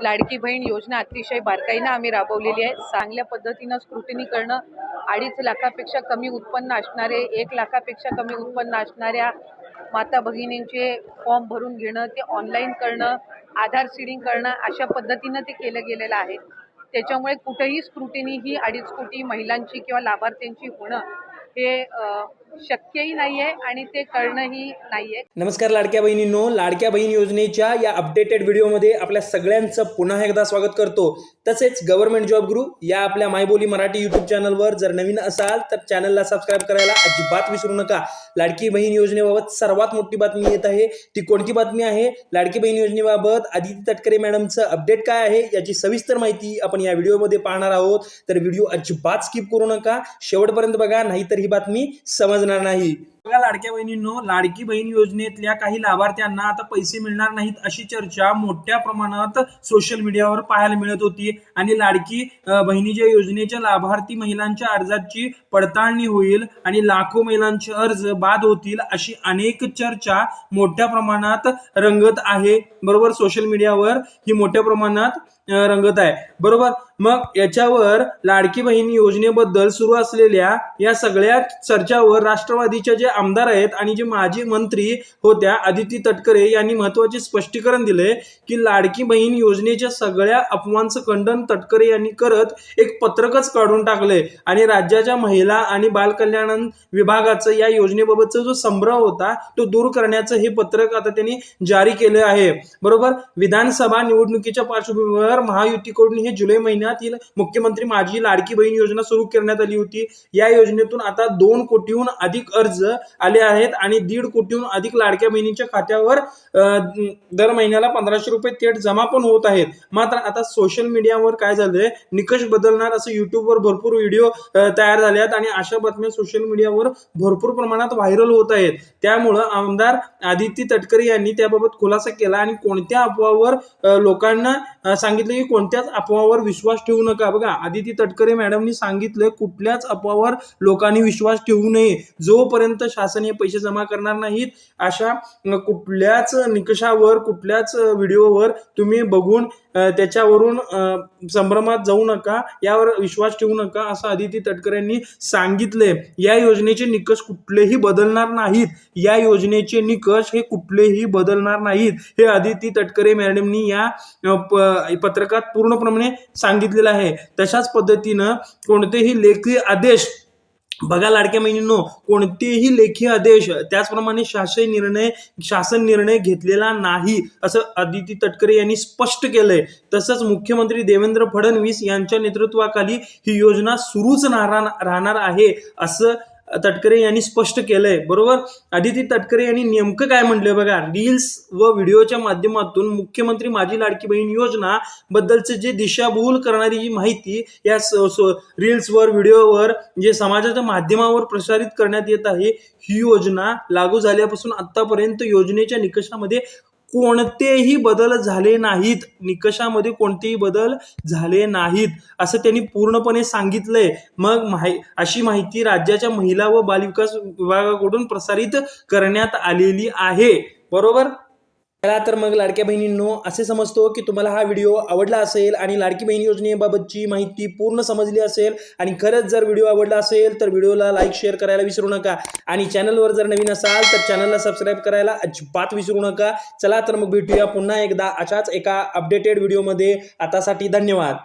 लाडकी बहीण योजना अतिशय बारकाईने आम्ही राबवलेली आहे। चांगल्या पद्धतीने स्क्रुटिनी करणं, 2.5 लाखापेक्षा कमी उत्पन्न असणारे, 1 लाखापेक्षा कमी उत्पन्न असणाऱ्या माता भगिनींचे फॉर्म भरून घेणं, ते ऑनलाईन करणं, आधार सीडिंग करणं, अशा पद्धतीने ते केलं गेलेलं आहे। त्याच्यामुळे कुठेही स्क्रुटिनी ही 2.5 कोटी महिलांची किंवा लाभार्थ्यांची होणं हे शक्यही नाहीये आणि ते करणंही नाहीये। नमस्कार लाडक्या बहिणींनो, लाडक्या बहीण योजनेच्या या अपडेटेड व्हिडिओमध्ये आपल्या सगळ्यांचं पुन्हा एकदा स्वागत करतो। तसेच गव्हर्नमेंट जॉब गुरु या आपल्या मायबोली मराठी यूट्यूब चॅनलवर जर नवीन असाल तर चॅनलला सबस्क्राईब करायला अजिबात विसरू नका। लाडकी बहीण योजनेबाबत सर्वात मोठी बातमी येत आहे, ती कोणती बातमी आहे? लाडकी बहीण योजनेबाबत आदिती तटकरे मॅडमचं अपडेट काय आहे याची सविस्तर माहिती आपण या व्हिडिओमध्ये पाहणार आहोत। तर व्हिडिओ अजिबात स्किप करू नका, शेवटपर्यंत बघा, नाहीतर ही बातमी समजणार नाही। बघा लाडक्या बहिणींनो, लाडकी बहीण योजनेतल्या काही लाभार्थ्यांना आता पैसे मिळणार नाहीत अशी चर्चा मोठ्या प्रमाणात सोशल मीडियावर पाहायला मिळत होती आणि लाडकी बहिणीच्या योजनेच्या लाभार्थी महिलांच्या अर्जाची पडताळणी होईल आणि लाखो महिलांचे अर्ज बाद होतील अशी अनेक चर्चा मोठ्या प्रमाणात रंगत आहे। बरोबर, सोशल मीडियावर ही मोठ्या प्रमाणात रंगत आहे। बरोबर, मग याच्यावर लाडकी बहीण योजनेबद्दल सुरू असलेल्या या सगळ्या चर्चावर राष्ट्रवादीच्या जे आमदार आहेत आणि जे माजी मंत्री होत्या आदिती तटकरे यांनी महत्त्वाचे स्पष्टीकरण दिले की लाडकी बहीण योजनेच्या सगळ्या अफवांचं खंडन तटकरे यांनी करत एक पत्रकच काढून टाकले आणि राज्याच्या महिला आणि बाल कल्याण विभागाचं या योजनेबाबतचा जो संभ्रम होता तो दूर करण्याचं हे पत्रक आता त्यांनी जारी केले आहे। बरोबर, विधानसभा निवडणुकीच्या पार्श्वभूमीवर महायुतीकडून हे जुलै महिन्यातील मुख्यमंत्री माझी लाडकी बहीण योजना सुरू करण्यात आली होती। या योजनेतून आता 2 कोटीहून अधिक अर्ज आले आहेत आणि 1.5 कोटीहून अधिक लाडक्या बहिणींच्या खात्यावर दर महिन्याला 1500 रुपये थेट जमा पण होत आहेत। मात्र आता सोशल मीडियावर काय झालंय, निकष बदलणार असं युट्यूबवर भरपूर व्हिडिओ तयार झाले आहेत आणि अशा बातम्या सोशल मीडियावर भरपूर प्रमाणात व्हायरल होत आहेत। त्यामुळं आमदार आदिती तटकरे यांनी त्याबाबत खुलासा केला आणि कोणत्या अफवावर लोकांना सांगितलं की कोणत्याच अफवावर विश्वास ठेवू नका। बघा, आदिती तटकरे मॅडमनी सांगितलं कुठल्याच अफवावर लोकांनी विश्वास ठेवू नये। जोपर्यंत शासन हे पैसे जमा करणार नाहीत अशा कुठल्याच निकषावर, कुठल्याच व्हिडिओवर तुम्ही बघून त्याच्यावरून संभ्रमात जाऊ नका, यावर विश्वास ठेवू नका असं आदिती तटकरे यांनी सांगितले। या योजनेचे निकष कुठलेही बदलणार नाहीत, या योजनेचे निकष हे कुठलेही बदलणार नाहीत, हे आदिती तटकरे मॅडमनी या पत्रकात पूर्णपणे सांगितलेलं आहे। तशाच पद्धतीनं कोणतेही लेखी आदेश, बघा लाडक्या बहिणींनो, कोणतेही लेखी आदेश त्याचप्रमाणे शासन निर्णय घेतलेला नाही असं आदिती तटकरे यांनी स्पष्ट केलंय। तसंच मुख्यमंत्री देवेंद्र फडणवीस यांच्या नेतृत्वाखाली ही योजना सुरूच राहणार आहे असं तटकरे यांनी स्पष्ट केलंय। बरोबर, आदिती तटकरे यांनी नेमकं काय म्हटलंय बघा, रील्स व व्हिडिओच्या माध्यमातून मुख्यमंत्री माझी लाडकी बहीण योजना बद्दलचे जे दिशाभूल करणारी जी माहिती या रील्सवर, व्हिडिओवर, जे समाजाच्या माध्यमावर प्रसारित करण्यात येत आहे, ही योजना लागू झाल्यापासून आतापर्यंत योजनेच्या निकषामध्ये कोणतेही बदल झाले नाहीत, निकषामध्ये कोणतेही बदल झाले नाहीत असं त्यांनी पूर्णपणे सांगितलंय। मग अशी माहिती राज्याच्या महिला व बालविकास विभागाकडून प्रसारित करण्यात आलेली आहे। बरोबर, चला तर मग लाडक्या बहिणींनो, असे समजतो की तुम्हाला हा व्हिडिओ आवडला असेल आणि लाडकी बहीण योजनेबाबतची माहिती पूर्ण समजली असेल आणि खरंच जर व्हिडिओ आवडला असेल तर व्हिडिओला लाईक शेअर करायला विसरू नका आणि चॅनलवर जर नवीन असाल तर चॅनलला सबस्क्राईब करायला अजिबात विसरू नका। चला तर मग भेटूया पुन्हा एकदा अशाच एका अपडेटेड व्हिडिओमध्ये। आतासाठी धन्यवाद।